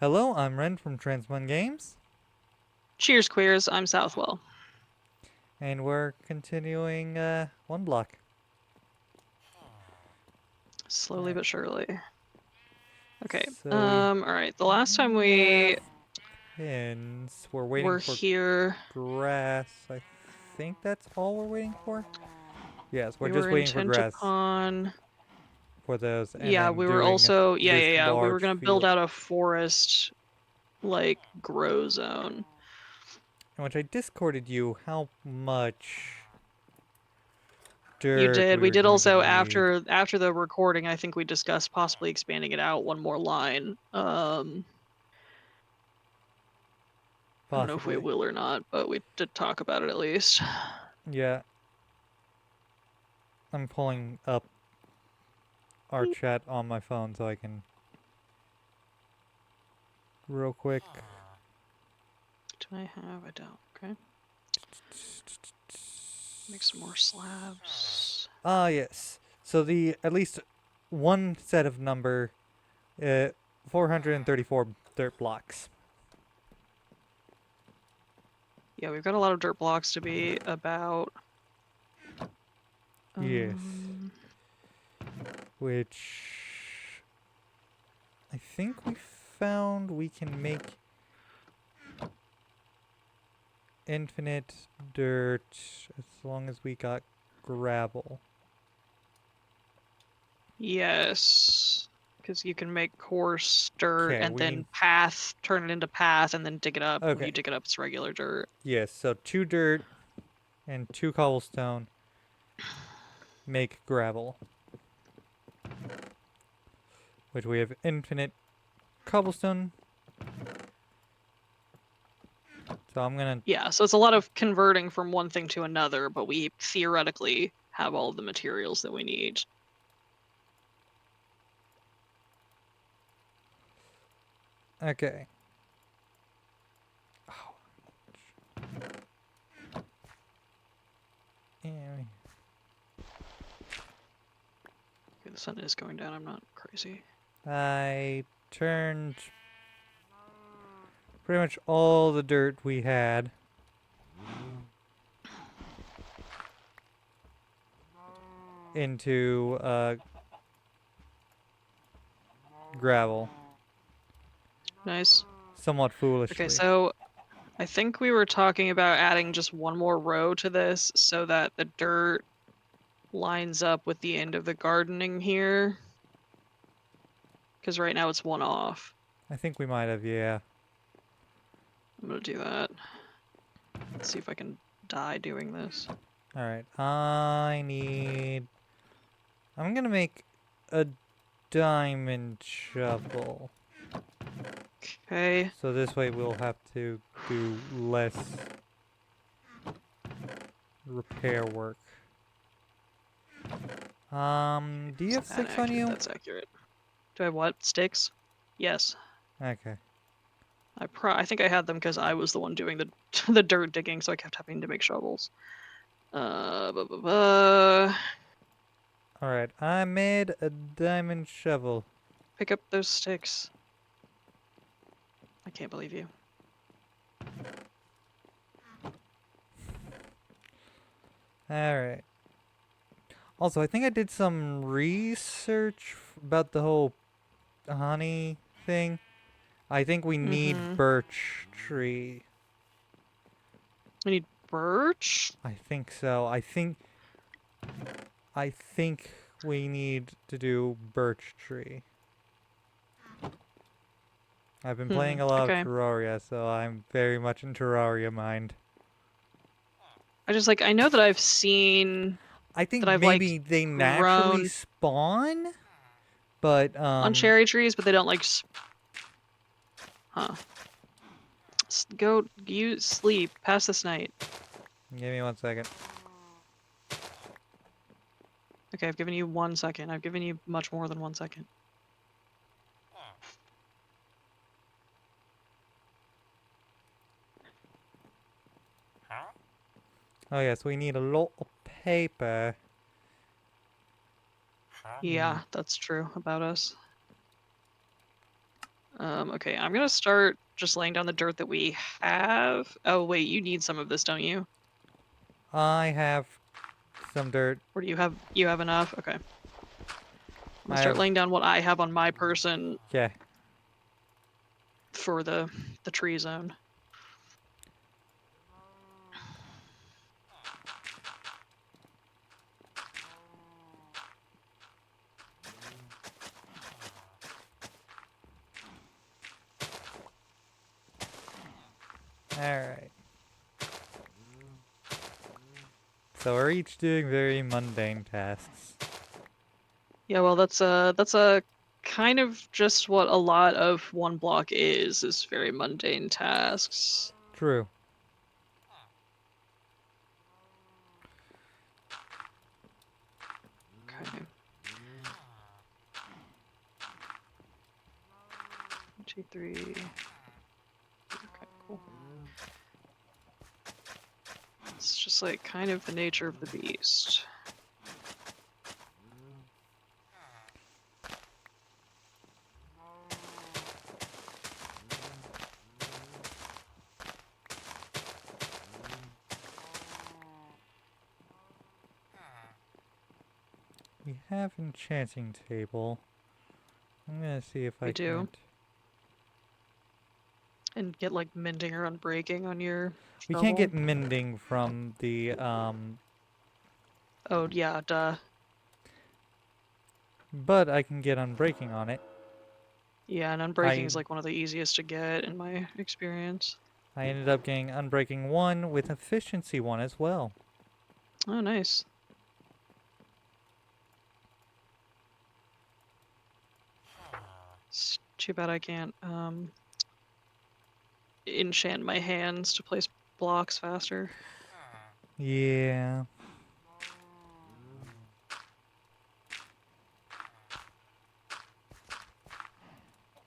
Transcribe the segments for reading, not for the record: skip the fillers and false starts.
Hello, I'm Ren from Trans1 Games, Cheers, queers. I'm Southwell. and we're continuing OneBlock. Slowly Alright, but surely. Okay. so we All right. The last time have we pins. We're waiting were for here, grass. I think that's all we're waiting for. Yes, we're we just were waiting for intent grass upon. for those, and Yeah, then we were doing also. Yeah, this yeah, yeah. We were large gonna build field, out a forest, like, grow zone. in which I discorded you how much You dirt did. we We were did going to also need. after the recording. I think we discussed possibly expanding it out one more line. I don't know if we Possibly. will or not, but we did talk about it at least. Yeah, I'm pulling up our chat on my phone so I can real quick. Do I have? I don't. Okay. Make some more slabs. Ah, yes. So the at least one set of number, uh, 434 dirt blocks. Yeah, we've got a lot of dirt blocks to be about. Yes. Um, Which I think we found we can make infinite dirt as long as we got gravel. yes, because you can make coarse dirt Okay, and we need. then path, turn it into path, and then dig it up. When you Okay. dig it up, it's regular dirt. Yes, so 2 dirt and 2 cobblestone make gravel. Which we have infinite cobblestone. So I'm gonna. Yeah, so it's a lot of converting from one thing to another, but we theoretically have all the materials that we need. Okay. Oh. Yeah. Okay, the sun is going down. I'm not crazy. I turned pretty much all the dirt we had into gravel, Nice. somewhat Okay, foolishly. so I think we were talking about adding just one more row to this so that the dirt lines up with the end of the gardening here. Because right now it's one off. I think we might have, yeah. I'm gonna do that. Let's see if I can die doing this. Alright, I need. I'm gonna make a diamond shovel. Okay. So this way we'll have to do less repair work. Do you Is have that sticks on accurate? you? That's accurate. Do I have what? Sticks? Yes. Okay. I think I had them because I was the one doing the the dirt digging, so I kept having to make shovels. Buh, buh, buh. Alright, I made a diamond shovel. Pick up those sticks. I can't believe you. Alright. Also, I think I did some research about the whole honey thing. I think we need Mm-hmm. birch tree. We need birch? I think so. I think we need to do birch tree. I've been playing a lot of Okay. Terraria, so I'm very much in Terraria mind. I know that I've seen I think that I've like maybe they naturally grown spawn, but on cherry trees, but they don't like huh. Go you sleep past this night. give me 1 second. Okay, I've given you 1 second. I've given you much more than 1 second. Oh yes, we need a lot of paper. Yeah, that's true about us. Okay, I'm gonna start just laying down the dirt that we have. Oh wait, you need some of this, don't you? I have some dirt. Or do you have enough? Okay. I'm gonna I start have, laying down what I have on my person yeah. for the tree zone. Alright. So we're each doing very mundane tasks. Yeah, well that's a kind of just what a lot of OneBlock is very mundane tasks. True. Okay. 1, 2, 3. Okay, cool. It's just like kind of the nature of the beast. We have enchanting table. I'm gonna see if We I do. can't. And get like mending or unbreaking on your We can't shovel. get mending from the Oh yeah, duh. but I can get unbreaking on it. Yeah, and unbreaking I is like one of the easiest to get in my experience. I ended up getting unbreaking 1 with efficiency 1 as well. Oh, nice. It's too bad I can't enchant my hands to place blocks faster. Yeah.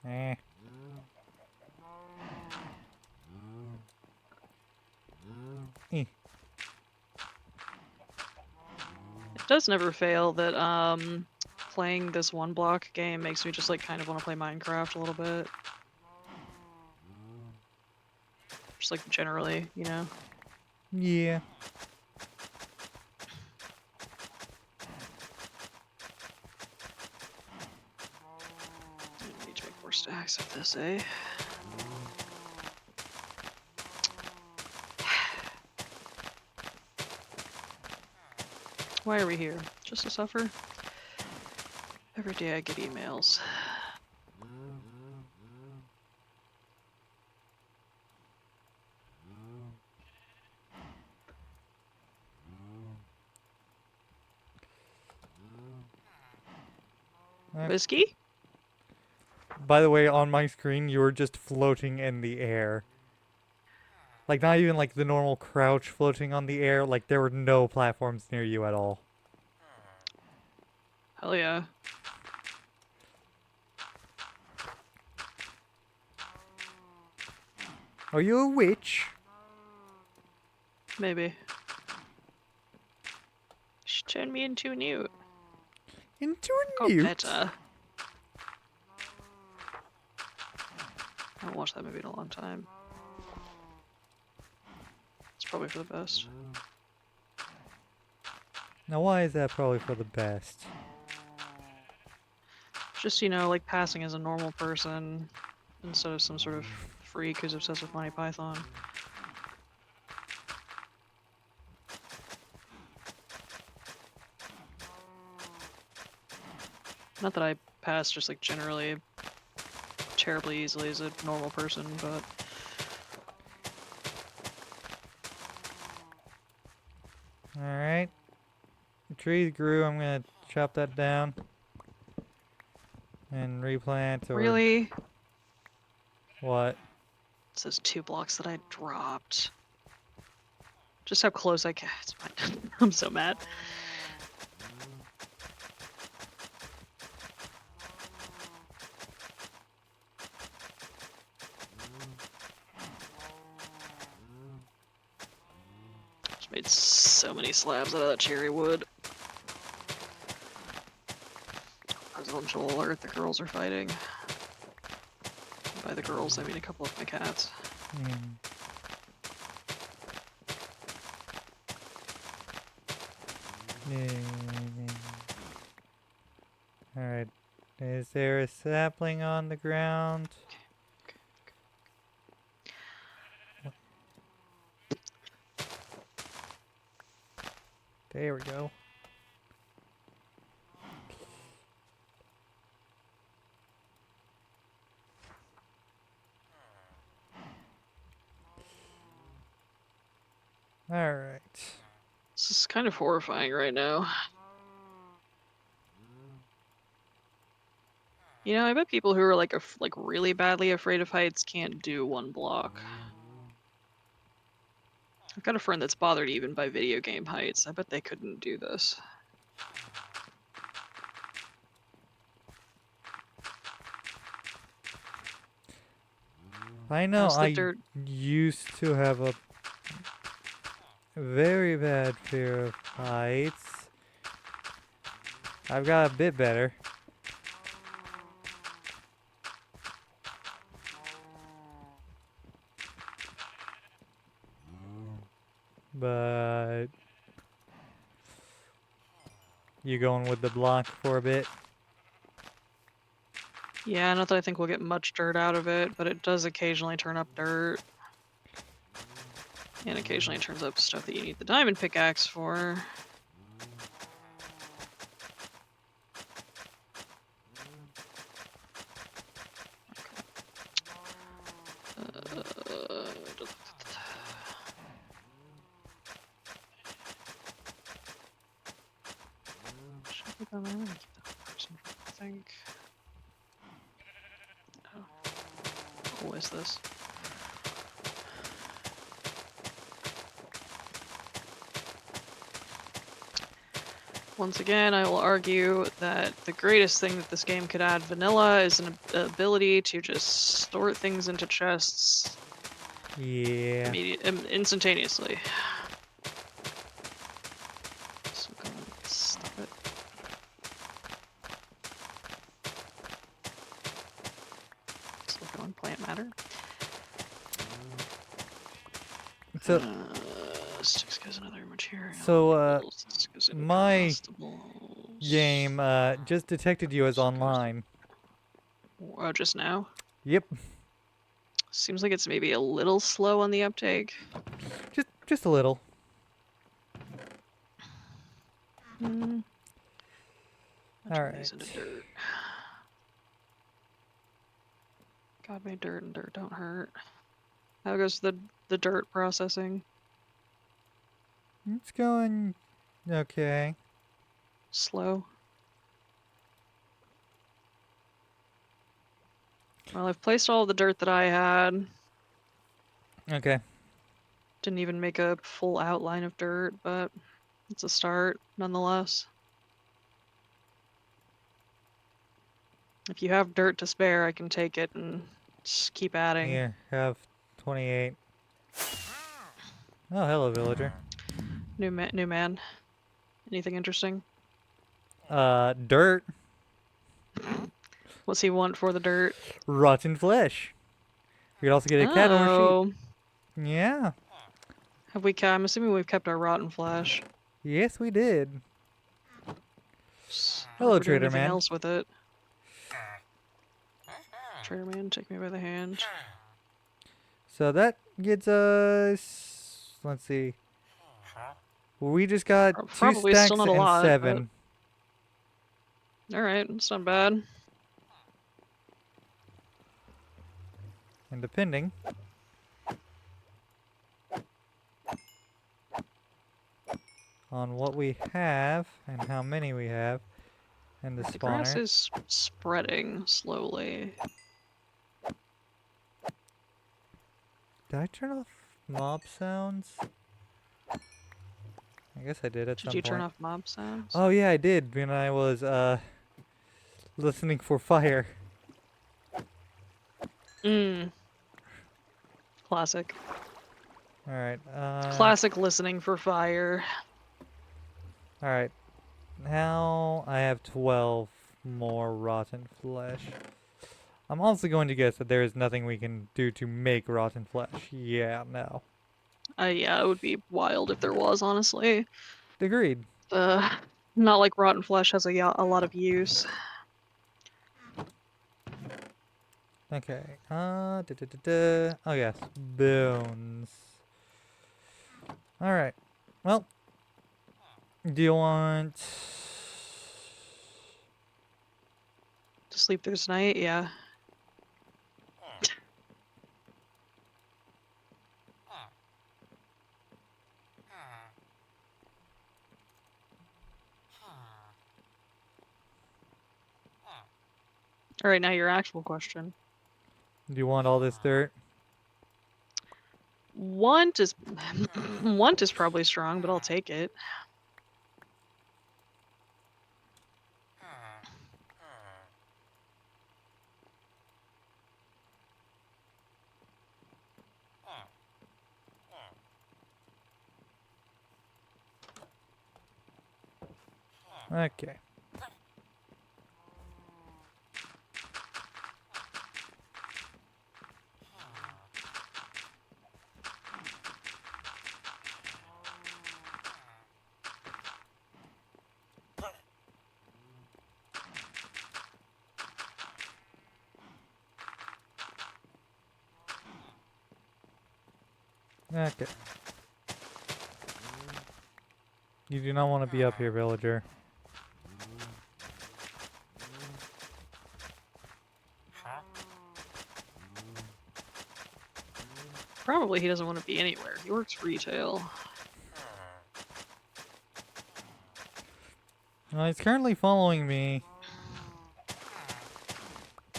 Eh. Eh. It does never fail that playing this OneBlock game makes me just like kind of want to play Minecraft a little bit. Just like generally, you know. Yeah. I need to make more stacks of this, eh? Why are we here? Just to suffer? Every day I get emails. Whiskey? By the way, on my screen, you were just floating in the air. Like, not even like the normal crouch floating on the air. Like, there were no platforms near you at all. Hell yeah. Are you a witch? Maybe. She turned me into a newt. Into a Oh, newt? better. I haven't watched that movie in a long time. It's probably for the best. Now, why is that probably for the best? Just, you know, like passing as a normal person instead of some sort of freak who's obsessed with Monty Python. Not that I pass just like generally terribly easily as a normal person, but Alright. The trees grew. I'm gonna chop that down. And replant or really? what? It's those 2 blocks that I dropped. Just how close I can. It's fine. I'm so mad. Just made so many slabs out of that cherry wood. Presidential alert, the girls are fighting. By the girls, I mean a couple of my cats. Mm. Alright. Is there a sapling on the ground? There we go. Alright. This is kind of horrifying right now. You know, I bet people who are like really badly afraid of heights can't do OneBlock. I've got a friend that's bothered even by video game heights. I bet they couldn't do this. I know How's the I dirt? used to have a very bad fear of heights. I've got a bit better. But you going with the block for a bit? Yeah, not that I think we'll get much dirt out of it, but it does occasionally turn up dirt. And occasionally it turns up stuff that you need the diamond pickaxe for. I think. Oh. What is this? Once again, I will argue that the greatest thing that this game could add vanilla is an ability to just store things into chests Yeah. instantaneously. So go and stop it. Still going plant matter. So, Sticks goes another material. so Sticks goes into my combustibles. game just detected you as online. Oh, just now? Yep. Seems like it's maybe a little slow on the uptake. Just a little. Turn Alright. these into dirt. God made dirt and dirt don't hurt. How goes the dirt processing? It's going okay. Slow. Well, I've placed all the dirt that I had. Okay. Didn't even make a full outline of dirt, but it's a start nonetheless. If you have dirt to spare, I can take it and just keep adding. Here, have 28. Oh, hello, villager. New man. Anything interesting? Dirt. What's he want for the dirt? Rotten flesh. We could also get a cat or a sheep. Oh, Yeah. have we? I'm assuming we've kept our rotten flesh. Yes, we did. Hello, Hello, do trader anything man. else with it. Trader man, take me by the hand. So that gets us. Let's see. We just got two Probably still stacks not a and lot, 7. but all right, it's not bad. And depending on what we have and how many we have, and the The grass spawner. is spreading slowly. Did I turn off mob sounds? I guess I did at Did some you turn point. off mob sounds? Oh yeah, I did when I was listening for fire. Classic. All right. Classic listening for fire. All right. Now I have 12 more rotten flesh. I'm also going to guess that there is nothing we can do to make rotten flesh. Yeah, no. Yeah, it would be wild if there was, honestly. Agreed. Uh, Not like rotten flesh has a lot of use. Okay. Oh yes, bones. All right. Well, do you want? To sleep through tonight, yeah. All right, now your actual question. Do you want all this dirt? Want is want is probably strong, but I'll take it. Okay. Okay. You do not want to be up here, villager. Probably he doesn't want to be anywhere. He works retail. Well, he's currently following me.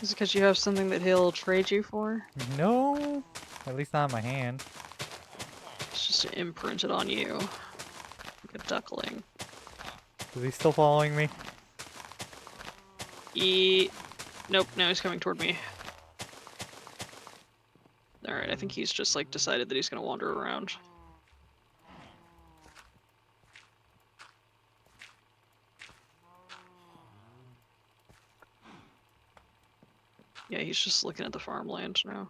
Is it because you have something that he'll trade you for? No, at least not in my hand. It's just imprinted on you. Like a duckling. Is he still following me? Nope, now he's coming toward me. Alright, I think he's just like decided that he's gonna wander around. Yeah, he's just looking at the farmland now.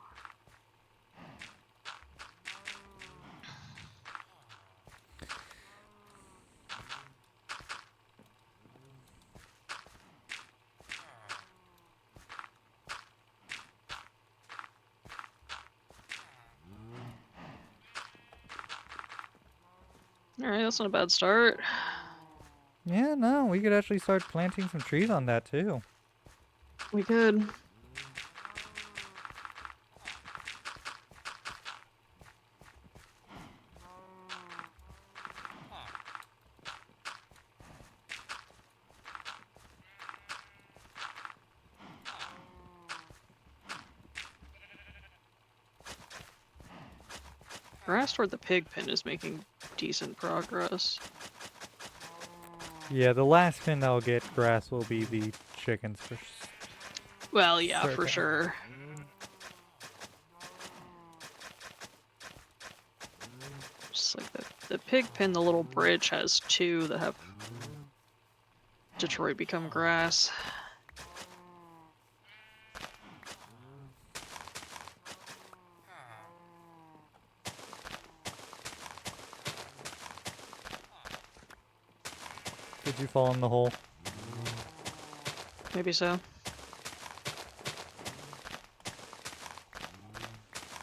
Alright, that's not a bad start. Yeah, no, we could actually start planting some trees on that too. We could. Grass toward the pig pen is making decent progress. Yeah, the last pin that'll get grass will be the chickens for Well, yeah, for certain. sure. Just like the pig pen, the little bridge has two that have Detroit become grass. Did you fall in the hole? Maybe so.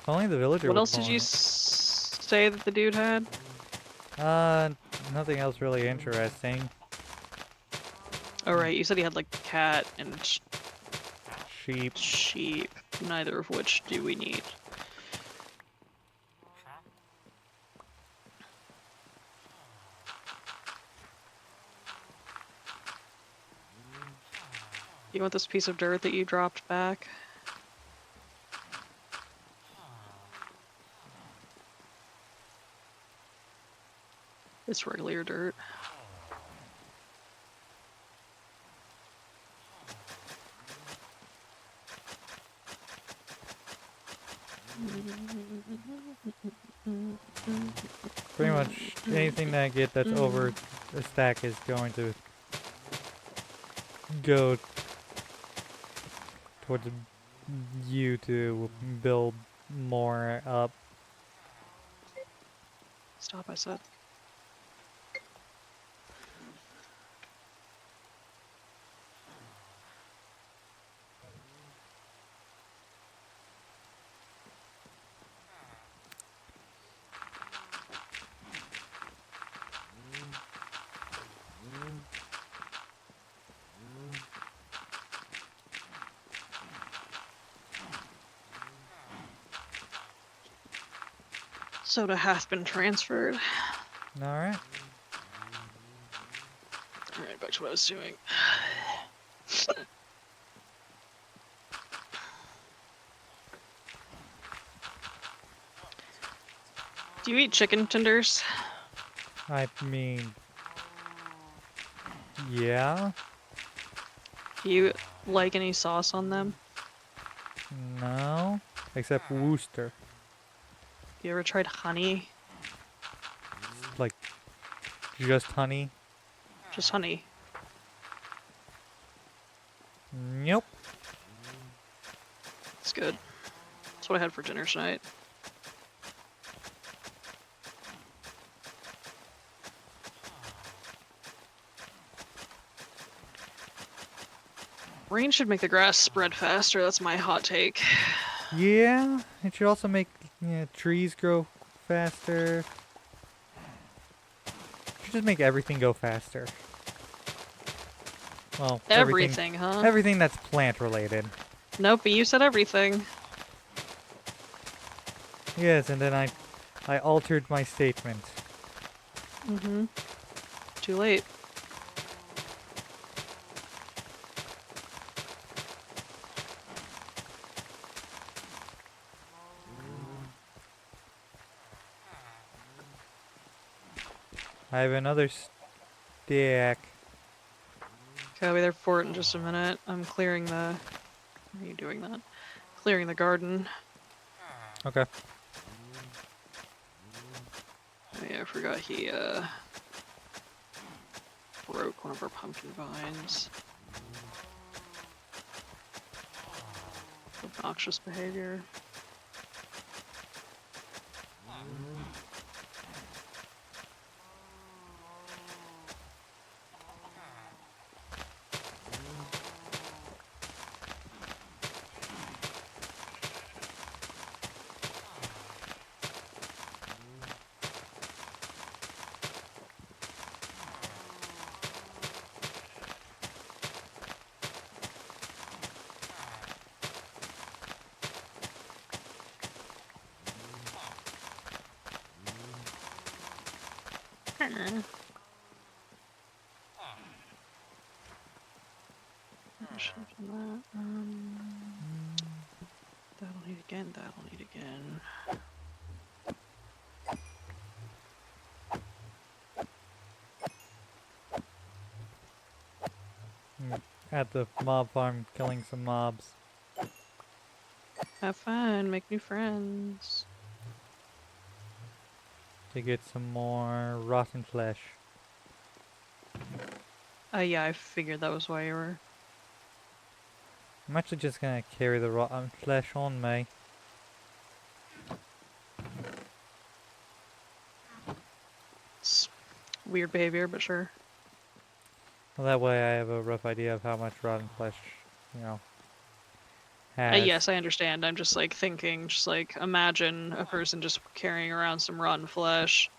If only the villager What would else fall did in you it. say that the dude had? Nothing else really interesting. Oh, right, you said he had like cat and Sheep. sheep, neither of which do we need. You want this piece of dirt that you dropped back? It's regular dirt. Pretty much anything that I get that's over a stack is going to go towards you to build more up. Stop, I said. Soda hath been transferred. Alright. Alright, back to what I was doing. Do you eat chicken tenders? I mean, yeah? Do you like any sauce on them? No? Except Worcester. You ever tried honey? Like, just honey? Just honey. Nope. It's good. That's what I had for dinner tonight. Rain should make the grass spread faster, that's my hot take. Yeah, it should also make trees grow faster. It should just make everything go faster. Well, Everything, huh? everything that's plant related. Nope, but you said everything. Yes, and then I altered my statement. Mm-hmm. Too late. I have another stack. Okay, I'll be there for it in just a minute. I'm clearing the... Why are you doing that? Clearing the garden. Okay. Oh yeah, I forgot he, broke one of our pumpkin vines. Obnoxious behavior. Should have done that. That'll need again, that'll need again. At the mob farm, killing some mobs. Have fun, make new friends. To get some more rotten flesh. Yeah, I figured that was why you were... I'm actually just gonna carry the rotten flesh on me. It's weird behavior, but sure. Well, that way I have a rough idea of how much rotten flesh, has. Yes, I understand. I'm just like thinking, just like imagine a person just carrying around some rotten flesh.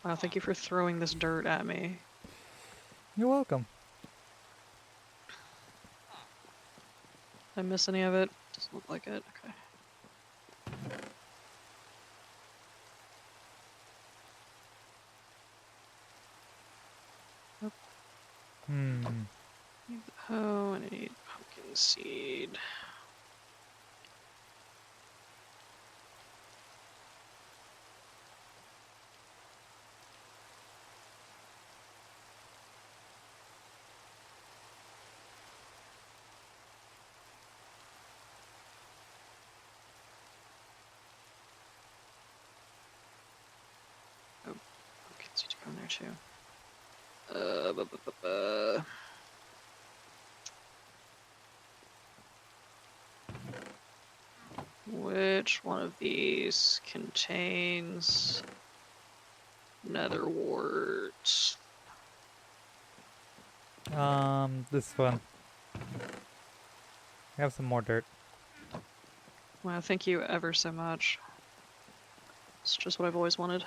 Wow, thank you for throwing this dirt at me. You're welcome. Did I miss any of it? Doesn't look like it. Okay. Hmm. Oh, and I need pumpkin seed. Oh, pumpkin seed to go in there too. Which one of these contains nether wart? This one. I have some more dirt. Well, thank you ever so much. It's just what I've always wanted.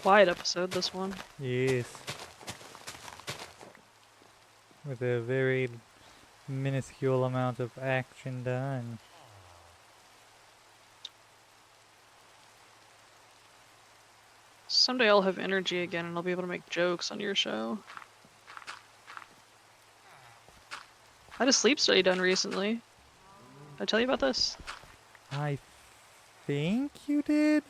Quiet episode, this one. Yes. With a very minuscule amount of action done. Someday I'll have energy again and I'll be able to make jokes on your show. I had a sleep study done recently. Did I tell you about this? I think you did?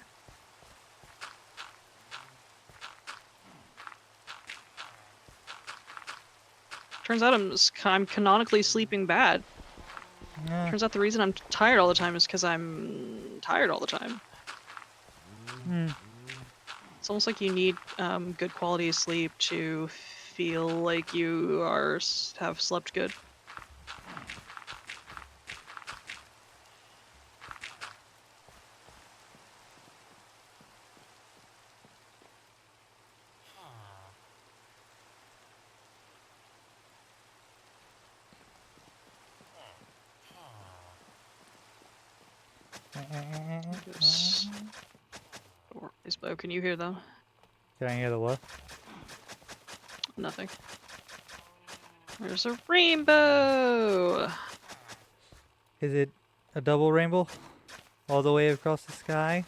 Turns out I'm canonically sleeping bad. Yeah. Turns out the reason I'm tired all the time is because I'm tired all the time. Hmm. It's almost like you need good quality sleep to feel like you have slept good. This door is low. Can you hear though? Can I hear the what? Nothing. There's a rainbow! Is it a double rainbow? All the way across the sky?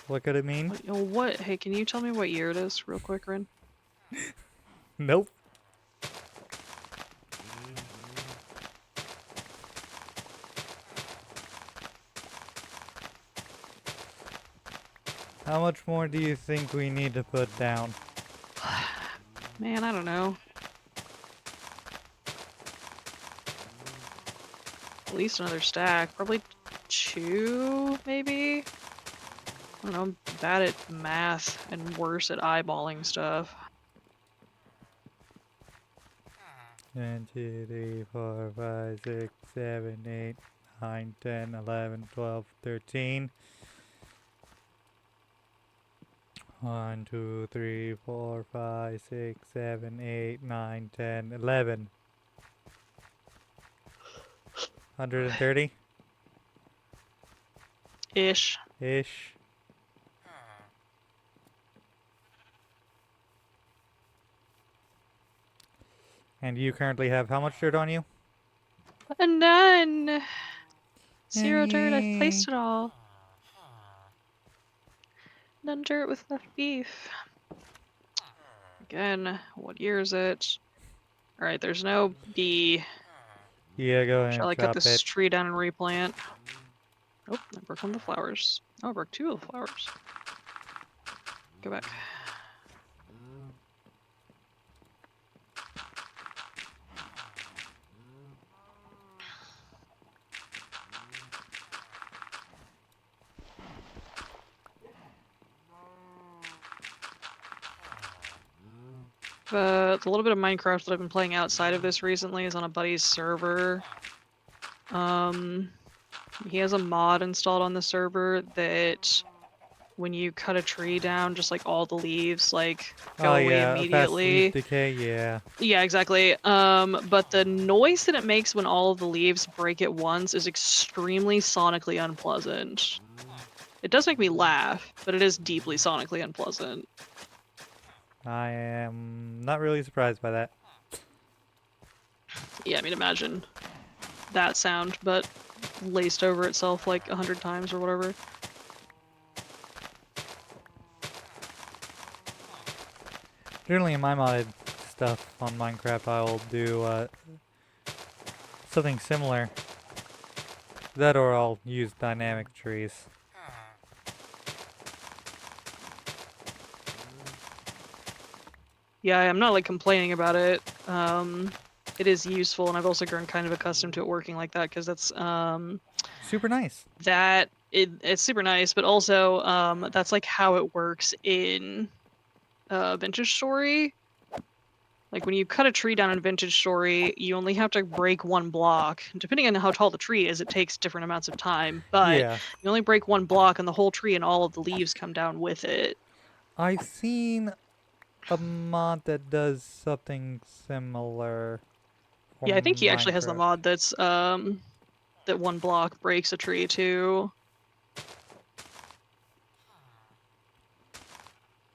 What could it mean? What? Hey, can you tell me what year it is real quick, Rin? Nope. How much more do you think we need to put down? Man, I don't know. At least another stack. Probably 2, maybe? I don't know, I'm bad at math and worse at eyeballing stuff. 1, 2, 3, 4, 5, 6, 7, 8, 9, 10, 11, 12, 13. 1, 2, 3, 4, 5, 6, 7, 8, 9, 10, 11. 130 Ish. ish. And you currently have how much dirt on you? None! 0 dirt, I've Yay. placed it all. None dirt with enough beef. Again, what year is it? Alright, there's no bee. Yeah, go ahead Shall and I cut chop this it. tree down and replant? Oh, I broke one of the flowers. Oh, I broke 2 of the flowers. Go back. The little bit of Minecraft that I've been playing outside of this recently is on a buddy's server. He has a mod installed on the server that when you cut a tree down, just like all the leaves like Oh go away yeah, a fast leaf immediately. decay, yeah. Yeah, exactly. But the noise that it makes when all of the leaves break at once is extremely sonically unpleasant. It does make me laugh, but it is deeply sonically unpleasant. I am not really surprised by that. Yeah, I mean, imagine that sound, but laced over itself like 100 times or whatever. Generally, in my modded stuff on Minecraft, I will do something similar. That or I'll use dynamic trees. Yeah, I'm not like complaining about it. It is useful, and I've also grown kind of accustomed to it working like that because that's Super nice. it's super nice, but also that's like how it works in Vintage Story. Like when you cut a tree down in Vintage Story, you only have to break one block. Depending on how tall the tree is, it takes different amounts of time, but Yeah. you only break one block and the whole tree and all of the leaves come down with it. I've seen a mod that does something similar for Yeah, I think he actually has the Minecraft. mod that's that one block breaks a tree too.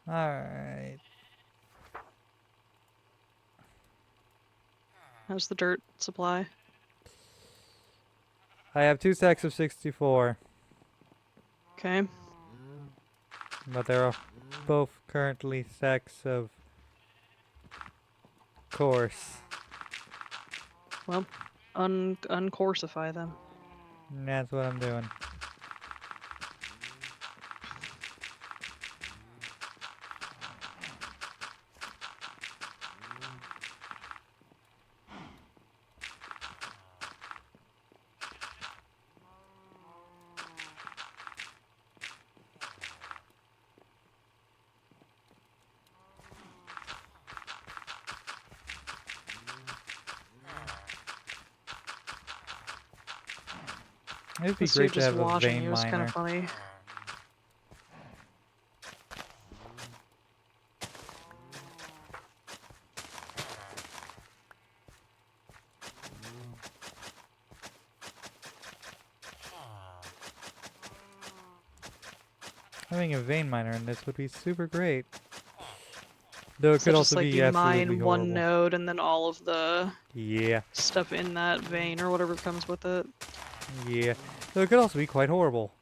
Alright. How's the dirt supply? I have 2 stacks of 64, Okay. but they're both currently stacks of course. Well, uncorsify them. And that's what I'm doing. It'd be This dude great to just have a watching vein you is kind of miner. funny. Having a vein miner in this would be super great. Though it So could just also like be you absolutely mine one horrible. node and then all of the Yeah, stuff in that vein or whatever comes with it. yeah. Though it could also be quite horrible.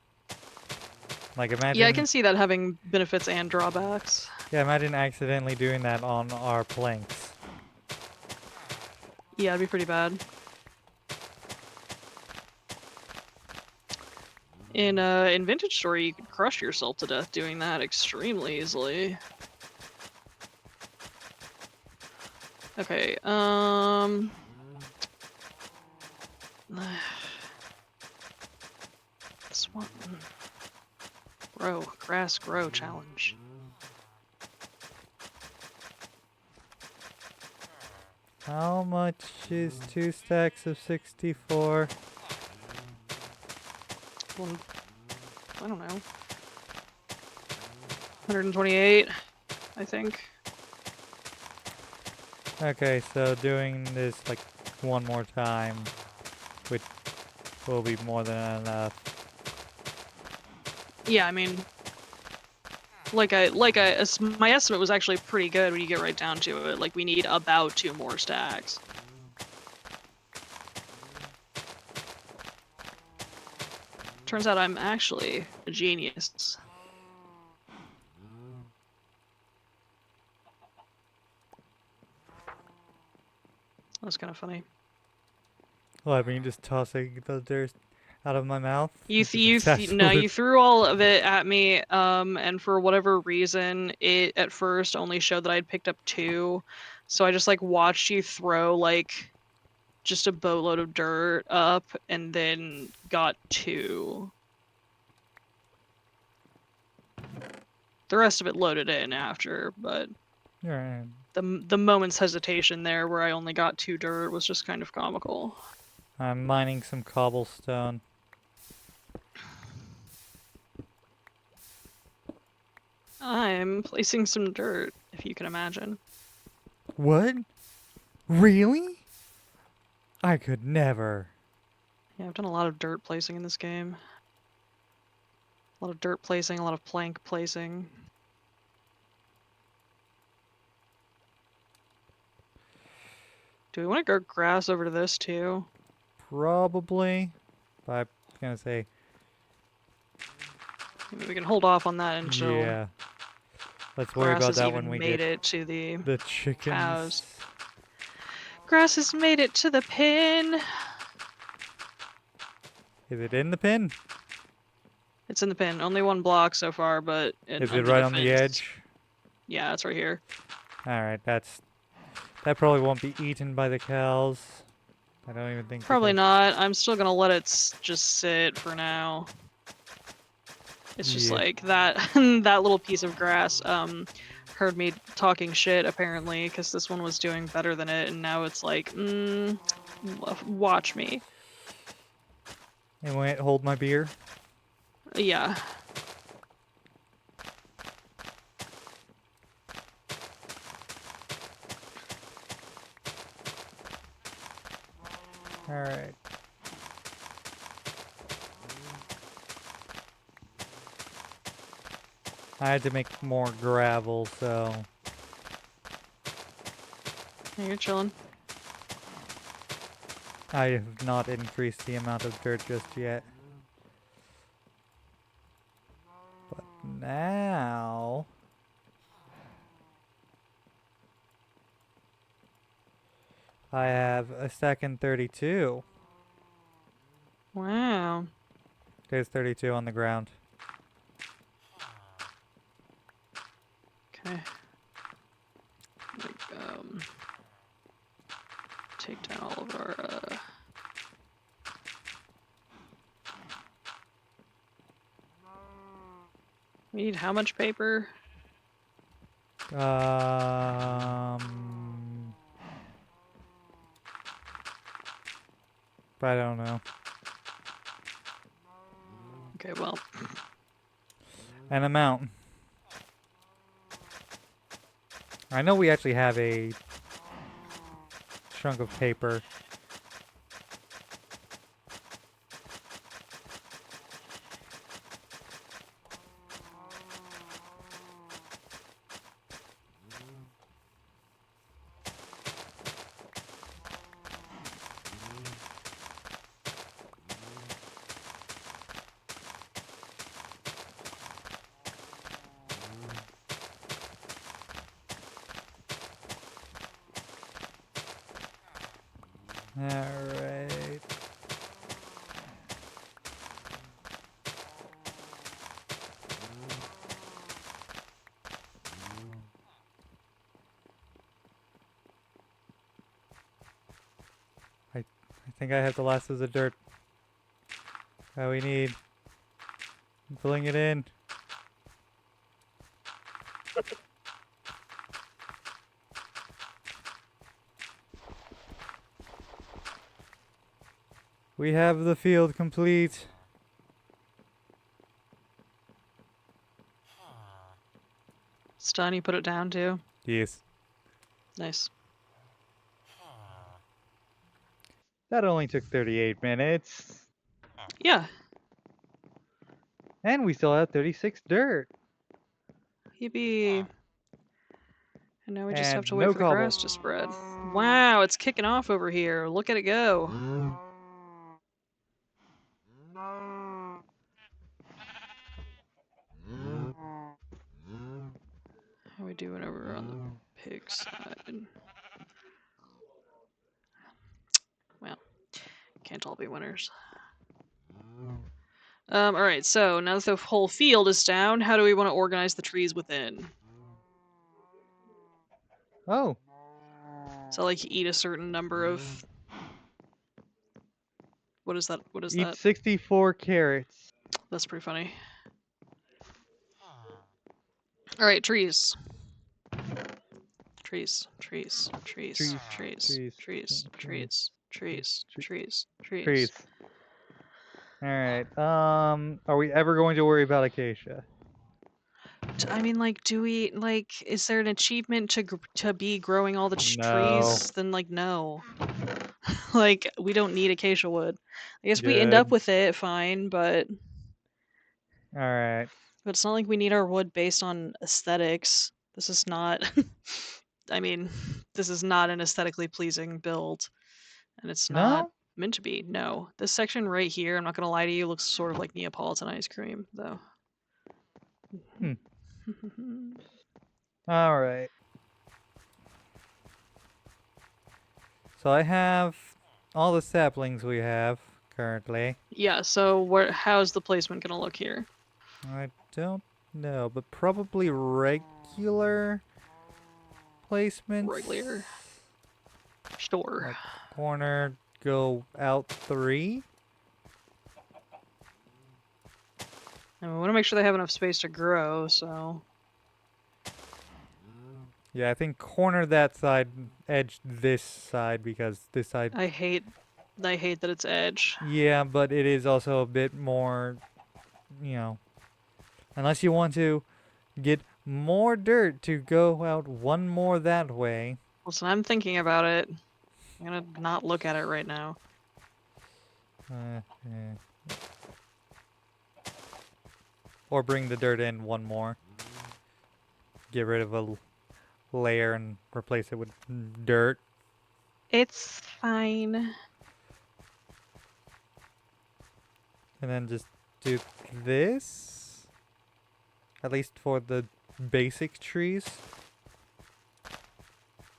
Like Yeah, I imagine, can see that having benefits and drawbacks. yeah, imagine accidentally doing that on our planks. Yeah, it'd be pretty bad. In Vintage Story, you could crush yourself to death doing that extremely easily. Okay, this one. Grow, grass grow challenge. How much is 2 stacks of 64? Well, I don't know. 128, I think. Okay, so doing this like one more time, which will be more than enough. Yeah, I mean, my estimate was actually pretty good when you get right down to it. Like, we need about 2 more stacks. Turns out I'm actually a genius. That's kind of funny. Well, I mean, just tossing the dirt out of my mouth. You Because it's no, absolute. you threw all of it at me, and for whatever reason, it at first only showed that I'd picked up 2, so I just like watched you throw like just a boatload of dirt up, and then got 2. The rest of it loaded in after, but Right. the moment's hesitation there, where I only got 2 dirt, was just kind of comical. I'm mining some cobblestone. I'm placing some dirt, if you can imagine. What? Really? I could never. Yeah, I've done a lot of dirt placing in this game. A lot of dirt placing, a lot of plank placing. Do we want to grow grass over to this too? Probably. But I'm gonna say, Maybe we can hold off on that until yeah. Let's worry Grass about has that when even we made get it to the the cows. chickens. Grass has made it to the pin. Is it in the pin? It's in the pin. Only one block so far, but Is it under right the on the fence. edge? Yeah, it's right here. Alright, that probably won't be eaten by the cows. I don't even think the Probably cows. not. I'm still gonna let it just sit for now. It's just Yeah. like that that little piece of grass heard me talking shit apparently because this one was doing better than it, and now it's like, watch me. It won't hold my beer. Yeah. Alright. I had to make more gravel, so Yeah, you're chilling. I have not increased the amount of dirt just yet. But now I have a stack and 32. Wow. There's 32 on the ground. Okay. Like, take down all of our we need how much paper? I don't know. Okay, well, An amount. I know we actually have a chunk of paper. Alright. I think I have the last of the dirt that we need. I'm filling it in. We have the field complete. Stun, you put it down too? Yes. Nice. That only took 38 minutes. Yeah. And we still have 36 dirt. Yippee. And now we just have And to wait no for the cobble. grass to spread. Wow, it's kicking off over here. Look at it go. How we doing over on the pig side? Well, can't all be winners. Alright, so now that the whole field is down, how do we want to organize the trees within? Oh. So, like, eat a certain number of... What is that? What is Eat that? 64 carrots. That's pretty funny. Alright, trees. Trees, trees, trees, trees, trees, trees, trees, trees, trees. Trees. Alright. Are we ever going to worry about acacia? I mean, like, do we, like, is there an achievement to be growing all the No. trees? Then, like, no. Like, we don't need acacia wood. I guess we end up Good. with it, fine, but Alright. it's not like we need our wood based on aesthetics. This is not, I mean, this is not an aesthetically pleasing build, and it's not No? meant to be. No. This section right here, I'm not gonna lie to you, looks sort of like Neapolitan ice cream, though. Hmm. All right. So I have all the saplings we have currently. Yeah, so how's the placement gonna look here? I don't know, but probably regular Regular. placements. Sure. Like corner, go out 3. And we want to make sure they have enough space to grow, so Yeah, I think corner that side, edge this side because this side. I hate that it's edge. Yeah, but it is also a bit more, you know, unless you want to get more dirt to go out one more that way. Listen, I'm thinking about it. I'm gonna not look at it right now. Yeah. Or bring the dirt in one more. Get rid of a layer and replace it with dirt. It's fine. And then just do this. At least for the basic trees.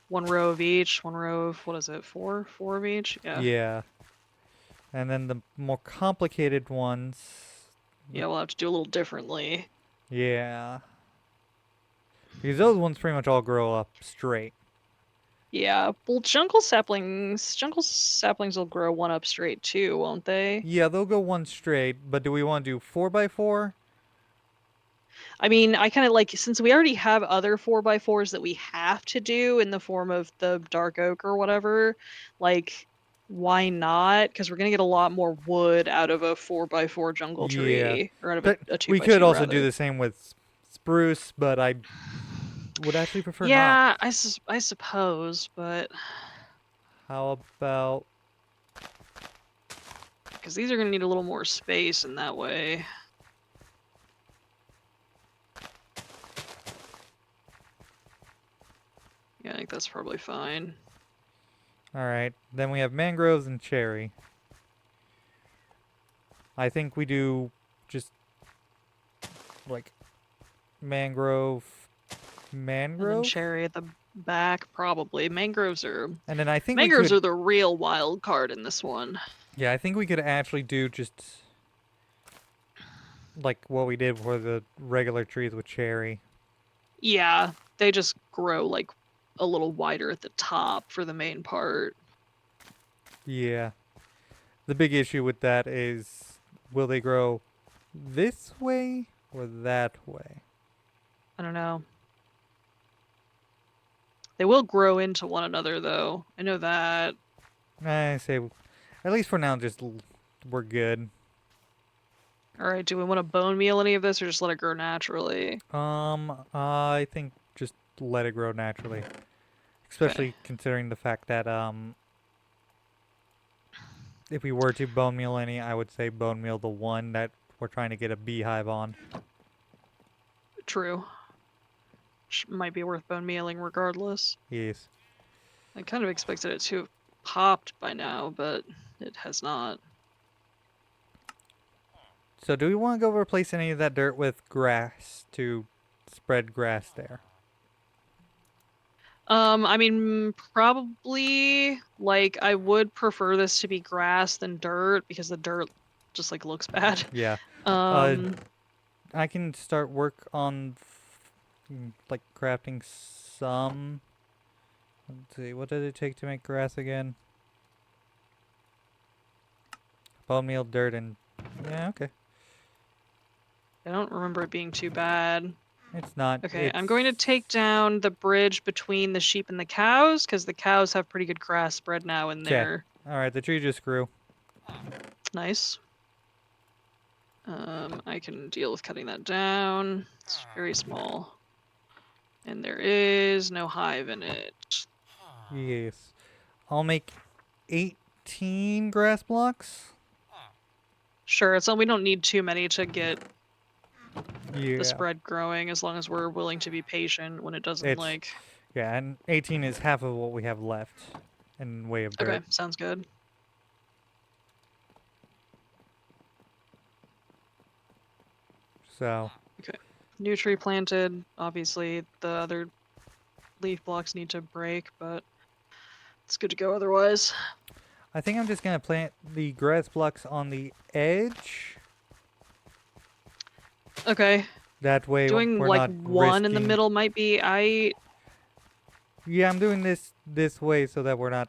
One row of each, one row of, what is it, four? Four of each? Yeah. Yeah. And then the more complicated ones. Yeah, we'll have to do a little differently. Yeah. Because those ones pretty much all grow up straight. Yeah, well, jungle saplings will grow one up straight too, won't they? Yeah, they'll go one straight, but do we want to do 4x4? I mean, I kind of like, since we already have other 4x4s that we have to do in the form of the dark oak or whatever, like, why not? Because we're gonna get a lot more wood out of a 4x4 jungle Yeah. tree, or out of But a we could 2x2 also do rather. the same with spruce, but I would actually prefer not. Yeah, I suppose, but How about. because these are gonna need a little more space in that way. Yeah, I think that's probably fine. Alright, then we have mangroves and cherry. I think we do just like mangrove, And then mangrove? cherry at the back, probably. And then I think we Mangroves could. are the real wild card in this one. Yeah, I think we could actually do just like what we did for the regular trees with cherry. Yeah, they just grow like a little wider at the top for the main part. Yeah. The big issue with that is will they grow this way or that way? I don't know. They will grow into one another though. I know that. I say, at least for now, just we're good. All right, do we want to bone meal any of this or just let it grow naturally? I think just let it grow naturally, Okay. especially considering the fact that if we were to bone meal any, I would say bone meal the one that we're trying to get a beehive on. True. Might be worth bone mealing regardless. Yes. I kind of expected it to have popped by now, but it has not. So do we want to go replace any of that dirt with grass to spread grass there? I mean, probably, like, I would prefer this to be grass than dirt because the dirt just, like, looks bad. Yeah. Uh, Um, I can start work on like crafting some. Let's see, what did it take to make grass again? Bone meal, dirt, and yeah, okay. I don't remember it being too bad. It's not. Okay, I'm going to It's take down the bridge between the sheep and the cows because the cows have pretty good grass spread now in okay. there. All right, the tree just grew. Nice. I can deal with cutting that down. It's very small. And there is no hive in it. Yes. I'll make 18 grass blocks. Sure, so we don't need too many to get the Yeah. spread growing as long as we're willing to be patient when it doesn't It's like. yeah, and 18 is half of what we have left in way of Okay, dirt. sounds good. So, Okay. New tree planted. Obviously, the other leaf blocks need to break, but it's good to go otherwise. I think I'm just gonna plant the grass blocks on the edge. Okay. That way Doing we're like not one in the risking. middle might be. Yeah, I'm doing this way so that we're not.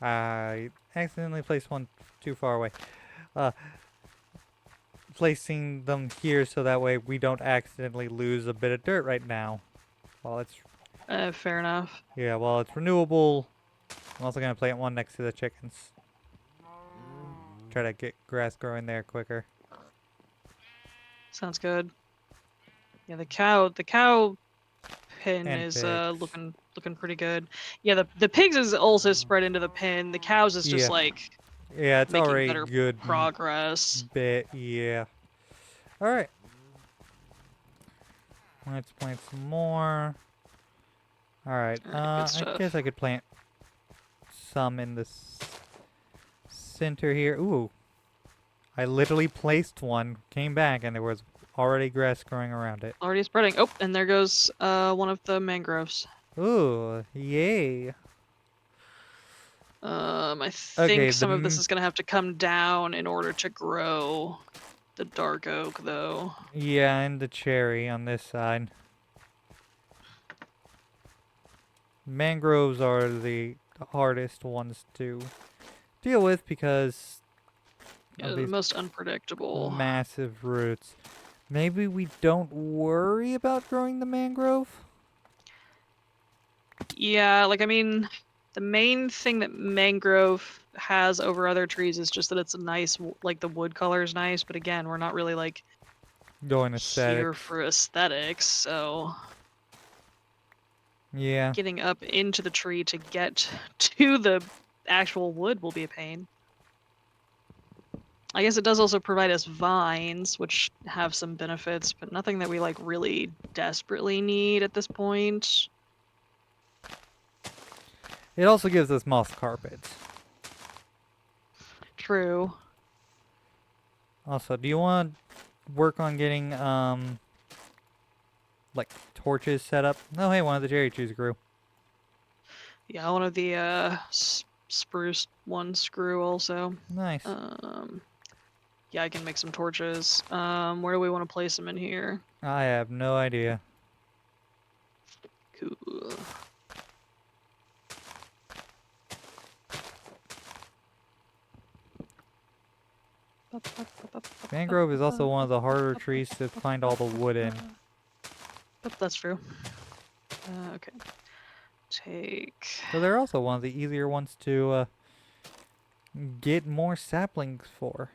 I accidentally placed one too far away. Uh, Placing them here so that way we don't accidentally lose a bit of dirt right now. While it's Fair enough. while it's renewable. I'm also gonna plant one next to the chickens. Try to get grass growing there quicker. Sounds good. Yeah, the cow pen And is pigs. looking pretty good. Yeah, the pigs is also spread into the pen. The cows is just Yeah. like Yeah, it's making already better good progress. bit. Yeah. Alright. Let's plant some more. Alright. All right, good I guess stuff. I could plant some in the center here. Ooh. I literally placed one, came back, and there was already grass growing around it. Already spreading. Oh, and there goes one of the mangroves. Ooh. Yay. I Okay, think some of this is gonna have to come down in order to grow the dark oak, though. yeah, and the cherry on this side. Mangroves are the hardest ones to deal with because Yeah, of the these most unpredictable. massive roots. Maybe we don't worry about growing the mangrove? Yeah, like I mean, the main thing that mangrove has over other trees is just that it's a nice, like the wood color is nice, but again, we're not really like Going here aesthetics. for aesthetics, so Yeah. getting up into the tree to get to the actual wood will be a pain. I guess it does also provide us vines, which have some benefits, but nothing that we like really desperately need at this point. It also gives us moss carpets. True. Also, do you want to work on getting like torches set up? Oh hey, one of the cherry trees grew. Yeah, one of the spruce ones grew also. Nice. Um, yeah, I can make some torches. Where do we want to place them in here? I have no idea. Cool. Mangrove is also one of the harder trees to find all the wood in. Oh, that's true. Okay. Take. So they're also one of the easier ones to get more saplings for.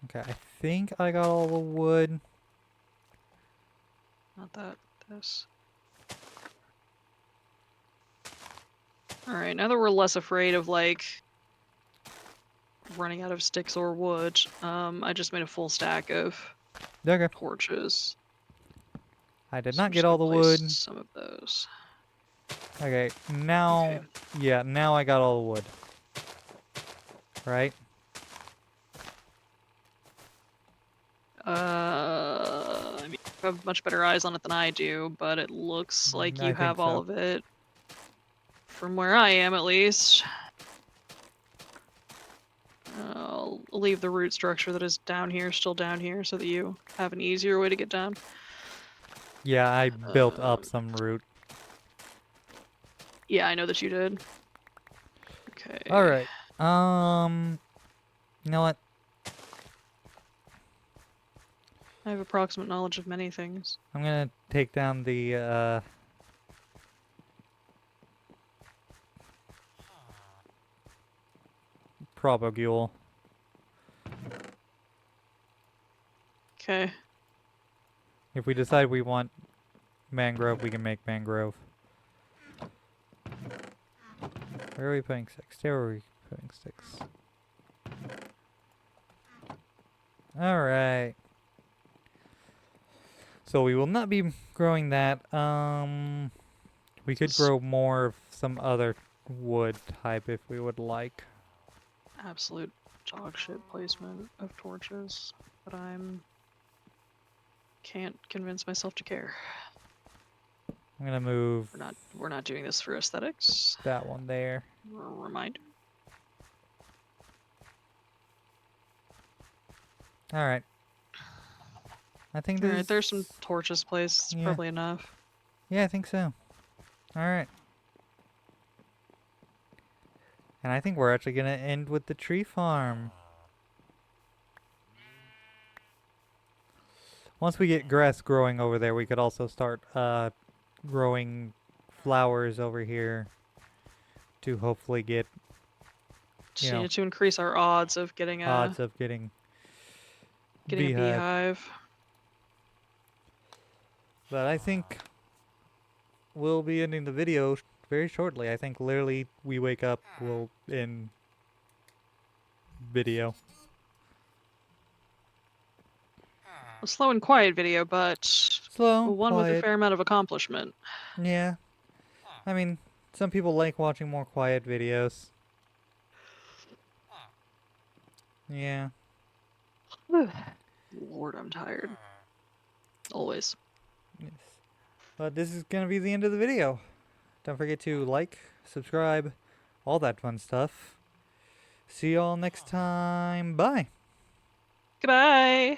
Okay, I think I got all the wood. Not that. This. All right. Now that we're less afraid of like running out of sticks or wood, I just made a full stack of Okay. torches. I did So not I'm get just all gonna the place wood. some of those. Okay, Okay. now, yeah, now I got all the wood. Right? I mean, you have much better eyes on it than I do, but it looks like I you think have all so. of it. From where I am, at least. I'll leave the root structure that is down here still down here so that you have an easier way to get down. Yeah, I built up Um, some root. yeah, I know that you did. Okay. Alright. You know what? I have approximate knowledge of many things. I'm gonna take down the, propagule. Okay. If we decide we want mangrove, we can make mangrove. Where are we putting sticks? There are we putting sticks. Alright. So we will not be growing that. We could This grow more of some other wood type if we would like. Absolute dog shit placement of torches, but can't convince myself to care. I'm gonna move We're not doing this for aesthetics. that one there. Reminder. Alright. I think this Alright, there's some torches placed. It's yeah. probably enough. Yeah, I think so. Alright. And I think we're actually gonna end with the tree farm. Once we get grass growing over there, we could also start growing flowers over here to hopefully get, Just needed to increase our odds of getting odds of getting a beehive. beehive. But I think we'll be ending the video very shortly. I think literally we wake up, we'll end video. A slow and quiet video, but Slow, one with a quiet. fair amount of accomplishment. Yeah. I mean, some people like watching more quiet videos. Yeah. Lord, I'm tired. Always. Yes. But this is gonna be the end of the video. Don't forget to like, subscribe, all that fun stuff. See y'all next time. Bye. Goodbye!